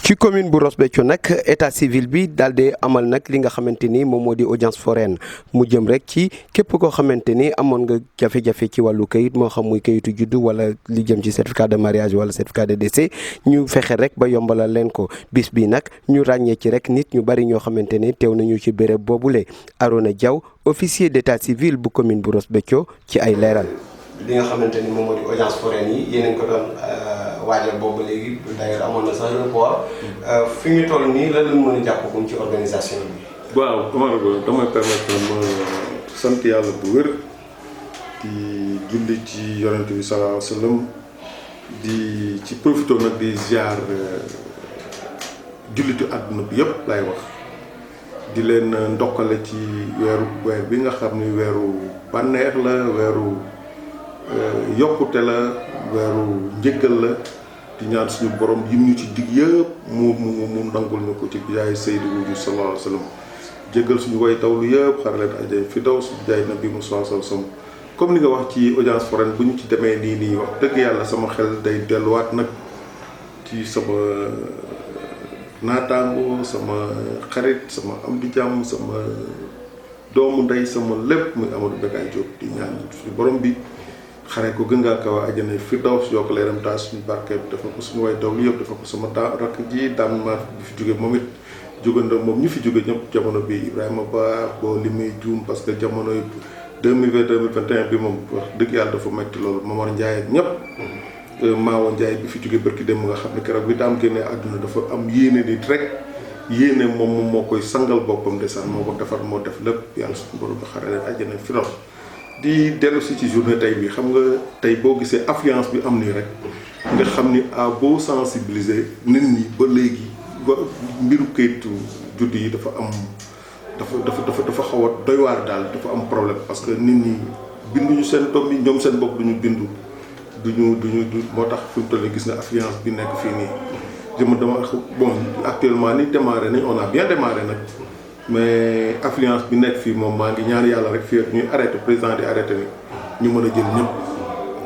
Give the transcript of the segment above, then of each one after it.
ci commune bu Ross Béthio nag état civil bi daal di amal nag li nga xamante ni moom moo di audience foraine mu jëm rek ci képp koo xamante ni amoon nga jafe-jafe ci wàllu kayit moo xam muy kayitu juddu wala li jëm ci certificat de mariage wala certificat de décès ñu fexe rek ba yombalal leen ko bis bi nag ñu ràññee ci rek nit ñu bari ñoo xamante ni teew nañu ci béréb boobule Arona Diaw officier d'état civil bu commune bu Ross Béthio ci ay leeral. li nga xamante ni moom moo di audience foraine yi yéen a ngi ko doon waajal boobu léegi d'ailleurs amoon na sax report fi ñu toll nii lan lañ mën a jàppagum ci organisation bi. waaw Omar Ba damay permettre ma sant yàlla bu wér di julli ci yonent bi sallallahu alayhi wa sallam di ci profité nag di ziar jullitu àdduna bi yëpp lay wax di leen ndokkale ci weer bi nga xam ni weeru bànneex la weeru. yokkute la weeru njëggal la di ñaan suñu borom yim ñu ci dig yëpp mu nangul ñu ko ci jaay Seydou bi sallallahu alayhi wa sallam jéggal suñu way tawlu yëpp xar leen ajay fi daw suñu jaay nabi mu sallallahu alayhi wa sallam comme ni nga wax ci audience foraine bu ñu ci demee nii wax dëgg yàlla sama xel day delluwaat nag ci sama naataango sama xarit sama am di jàmm sama doomu ndey sama lépp muy Amadou Bekay Diop di ñaan suñu borom bi xare ko gën ngaa kaw àjjana firdaws yokk leeram taas suñu barke dafa ko suñu way daw li yëpp dafa ko sama rakk ji daan ma bi fi jóge moom it jógandoo moom ñu fi jóge ñëpp jamono bi Ibrahima Ba boo li muy juum parce que jamono 2020 2021 bi moom wax dëgg yàlla dafa metti loolu Momar Ndiaye ak ñëpp Maawo Ndiaye bi fi jóge barki dem nga xam ne keroog bi daam génnee àdduna dafa am yéene nit rek yéene moom moo koy sangal boppam desaan moo ko defar moo def lépp yàlla suñu borom bi xare leen àjjana firdaws di dellu si ci journée tey bi xam nga tey boo gisee affluence bi am nii rek nga xam ni à boo sensibiliser nit ñi ba léegi mbiru kayitu judd yi dafa am dafa xaw a doy waar daal dafa am problème parce que nit ñi binduñu seen doom yi ñoom seen bopp duñu bindu duñu moo tax fi mu toll nii gis nga affluence bi nekk fii nii dama bon actuellement ni démarré nañ on a bien démarré nag mais affluence bi nekk fii moom maa ngi ñaan yàlla rek fii ñuy arrêté président di arrêté ni ñu mën a jël ñëpp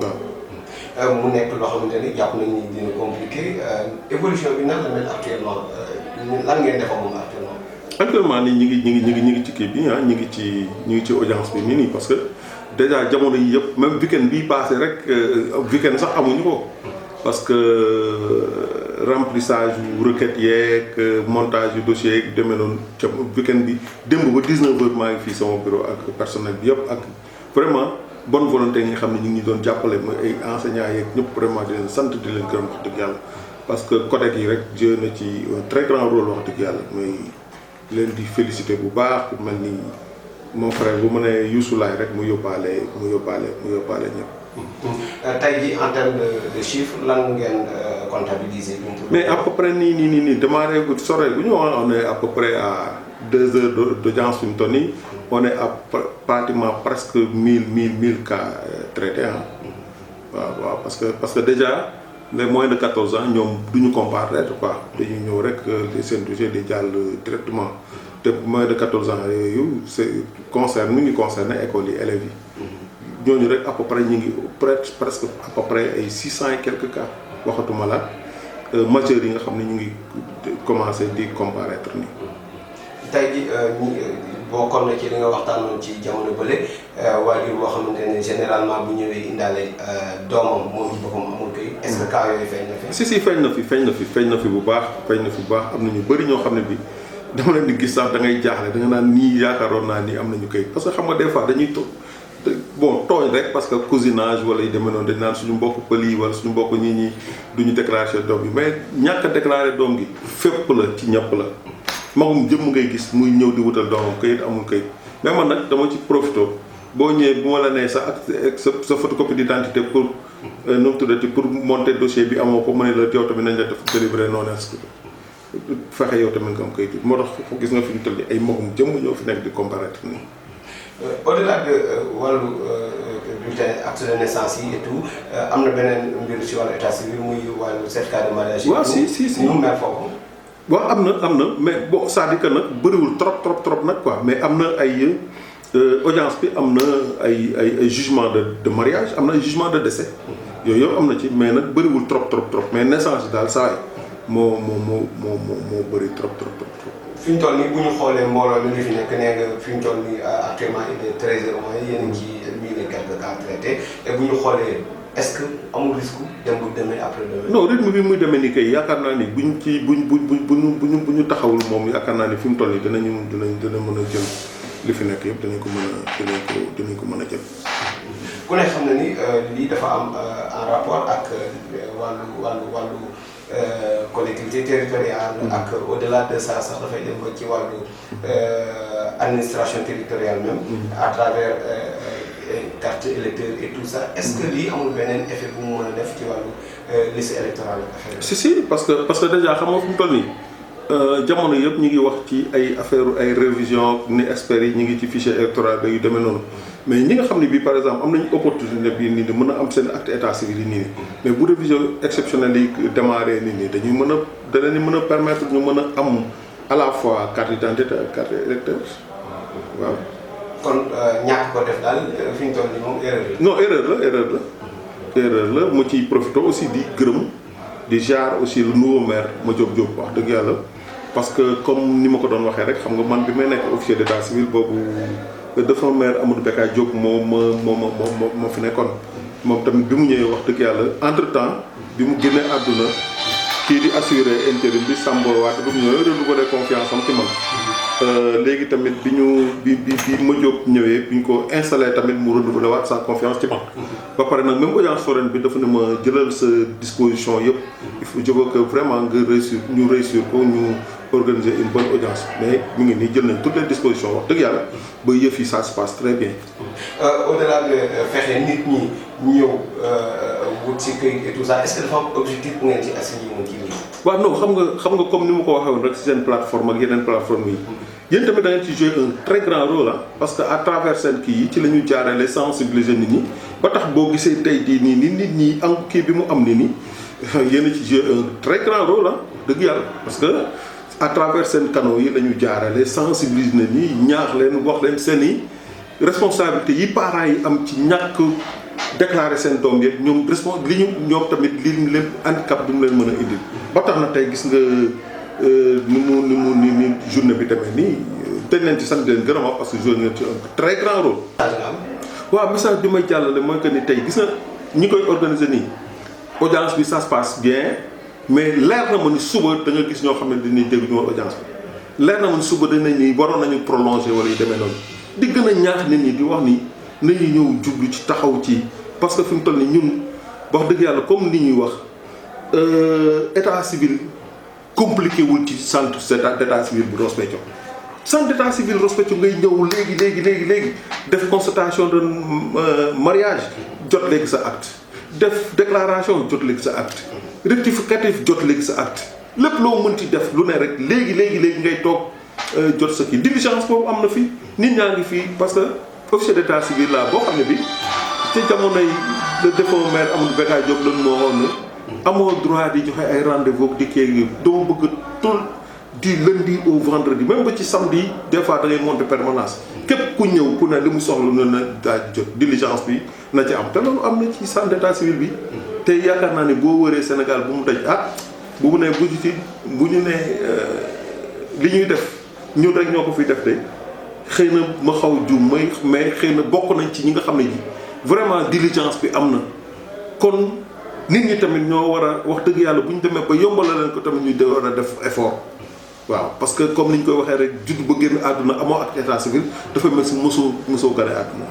waaw. mu nekk loo xamante ni jàpp nañu ni dina compliqué évolution bi nan la mel actuellement lan ngeen defa moom actuellement. actuellement nii ñi ngi ci kii bi ñi ngi ci audience bi nii parce que déjà jamono yi yëpp même weekend bii passé rek weekend sax amuñu ko parce que. remplissage yu requête yeeg montage yu dossier yeeg demee noonu ca weekend bi démb ba 19h maa ngi fii sama bureau ak personnel bi yëpp ak vraiment bonne volonté yi nga xam ne ñu ngi doon jàppale mooy ay enseignants yeeg ñëpp vraiment di leen sant di leen gërëm wax dëgg yàlla parce que codec yi rek joué na ci un très grand rôle wax dëgg yàlla mooy leen di féliciter bu baax ku mel ni mon frère bu mu nee Youssou Laye rek mu yóbbaale ñëpp. tey jii en termes de chiffres lan ngeen comptabiliser. mais à peu près nii démarré gu soree bu ñu on est à peu près à 2 heures d'audience fi mu toll nii on est à pratiquement presque 1000 cas traités waaw parce que déjà les moins de 14 ans ñoom duñu comparaître quoi dañuy ñëw rek seen dossier di jàll directement te moins de 14 ans yooyu mi ngi concerné écoles yi élèves yi. ñooñu rek à peu près ñu ngi presque à peu près ay 600 et quelques cas waxatuma la majeurs yi nga xam ne ñu ngi commencé di comparaître nii. tey jii bokkoon na ci li nga waxtaanoon ci jamono bële waajur boo xamante ne généralement bu ñëwee indaale doomam moom boppam amul kayit. est-ce que cas yooyu feeñ na fi. si feeñ na fi bu baax am na ñu bëri ñoo xam ne bi dama leen di gis sax da ngay jaaxle da nga naan nii yaakaaroon naa nii am nañu kayit parce que xam nga des fois dañuy tooñ rek parce que cousinage wala yu demee noonu dañ naan suñu mbokk pël yi wala suñu mbokk ñi duñu déclaré doom yi mais ñàkk a déclaré doom gi fépp la ci ñëpp la magum jëmm ngay gis muy ñëw di wutal doomam kayit amul kayit mais man nag dama ci profité boo ñëwee bu ma la nee sa ak sa photocopie d'identité pour nu mu tuddati pour monter dossier bi amoo ko mu ne la yow tamit nañ la def délivrer non inscrit fexe yow tamit nga am kayit moo tax gis nga fi ñu toll ay magum jëmm ñoo fi nekk di comparaître nii. Au-delà de wàllu bulletin acte de naissance yi et tout am na beneen mbir ci wàllu état civil muy wàllu certificat de mariage. waaw si mu mel foofu. waaw am na mais bon c'est-à-dire que nag bëriwul trop nag quoi mais am na ay audience bi am na ay jugement de mariage am na ay jugement de décès. yooyu yëpp am na ci mais nag bëriwul trop mais naissance yi daal saa yi moo bëri trop. fi ñu toll nii bu ñu xoolee mbooloo mi li fi nekk nee nga fi ñu toll nii actuellement il est 13h moins yéen a ngi ci 1000 et quelques cas traités et bu ñu xoolee est-ce que amul risque dem bu demee après demain. non rythme bi muy demee ni kay yaakaar naa ni buñ ñu taxawul moom yaakaar naa ni fi mu toll nii dina mën a jël li fi nekk yëpp dinañ ko mën a jël. ku ne xam na ni lii dafa am en rapport ak wàllu collectivité territoriale. ak au-delà de ça sax dafay dem ba ci wàllu administration territoriale même. à travers carte électeur et tout ça est-ce que lii amul beneen effet bu mu mën a def ci wàllu liste électorale affaire si parce que déjà xam nga fu mu toll nii jamono yëpp ñu ngi wax ci ay affaire ay révision ni experts yi ñu ngi ci fichier électoral yu demee noonu mais ñi nga xam ne bii par exemple am nañu opportunité bii nii mën a am seen acte état civil yi nii mais bu révision exceptionnelle yi démarré nii dañuy mën a permettre ñu mën a am à la fois carte d'identité ak carte électeur waaw. kon ñàkk ko def daal fi ñu toll nii moom erreur la. non erreur la mu ciy profité aussi di gërëm di jaar aussi le nouveau maire Madiop Diop wax dëgg yàlla parce que comme ni ma ko doon waxee rek xam nga man bi may nekk officier d'état civil boobu dafa maire Amadou Bekkaay Diop moo fi nekkoon moom tamit bi mu ñëwee wax dëgg yàlla entre temps bi mu génnee àdduna kii di assurer intérim bi Samba Wade bi mu ñëwee renouveler confiance am ci man. léegi tamit bi Madiop ñëwee bi ñu ko installé tamit mu renouveler waat sa confiance ci man. ba pare nag même audience foraine bi dafa ne ma jëlal sa disposition yëpp il faut je veux que vraiment nga réussir ko ñu organiser une bonne audience mais mu ngi nii jël nañ toutes les dispositions wax dëgg yàlla ba yëf yi ça se passe très bien. au-delà de fexe nit ñi ñëw wut si këyit et tout ça est-ce que dafa am objectif bu ngeen ci assigné woon ci lii. waaw non xam nga comme ni ma ko waxee woon rek si seen plateforme ak yeneen plateforme yi yéen tamit da ngeen ci jouer un très grand rôle parce que à travers seen kii yi ci la ñu jaarale sensibiliser nit ñi ba tax boo gisee tey jii nii ni nit ñi am kii bi mu am ni yéen a ci jouer un très grand rôle dëgg yàlla parce que à travers seen canaux yi la ñu jaarale sensibiliser nit ñi ñaax leen wax leen seen i responsabilité yi parents yi am ci ñàkk déclarer seen doom yeeg ñoom ñoom tamit li leen handicap bi mu leen mën a indil ba tax na tey gis nga ni journée bi demee nii dañ leen ci sant leen gërëm parce que joué ngeen ci un très grand rôle. waaw message bi may jàllale mooy que ni tey gis nga ñi koy organiser nii audience bi ça se passe bien mais leer na ma ni suba da nga gis ñoo xam ne dañuy dégg ñu audience bi leer na ma ni suba danañ ni waroon nañu prolonger wala yu demee noonu di gën a ñaax nit ñi di wax ni nañu ñëw jublu ci taxaw ci parce que fi mu toll ni ñun wax dëgg yàlla comme li ñuy wax état civil compliqué wul ci centre d'état civil bu Ross Béthio centre d'état civil Ross Béthio ngay ñëw léegi def constatation de mariage jot léegi sa acte def déclaration jot léegi sa acte rectificatif jot léegi sa acte lépp loo mënti def lu ne rek léegi ngay toog jot sa kii diligence boobu am na fi nit ñaa ngi fii parce que officier d'état civil la boo xam ne bi ci jamonoy le défunt maire Amadou Bekkaay Diop lan moo waxoon ne amoo droit di joxe ay rendez-vous di kii doo bëgg tout du lundi au vendredi même ba ci samedi des fois da ngay monter permanence képp ku ñëw ku ne li mu soxla na daa jot diligence bi na ci am te loolu am na ci centre d'état civil bi te yaakaar naa ne boo wëree Sénégal bu mu daj bu mu ne bu ñu ne li ñuy def ñun rek ñoo ko fiy def de xëy na ma xaw juum mais xëy na bokk nañ ci ñi nga xam ne ji vraiment diligence bi am na kon nit ñi tamit ñoo war a wax dëgg yàlla bu ñu demee ba yombala leen ko tamit ñu war a def effort waaw parce que comme ni ñu koy waxee rek judd ba génn àdduna amoo ak état civil dafa mel si mosoo gane àdduna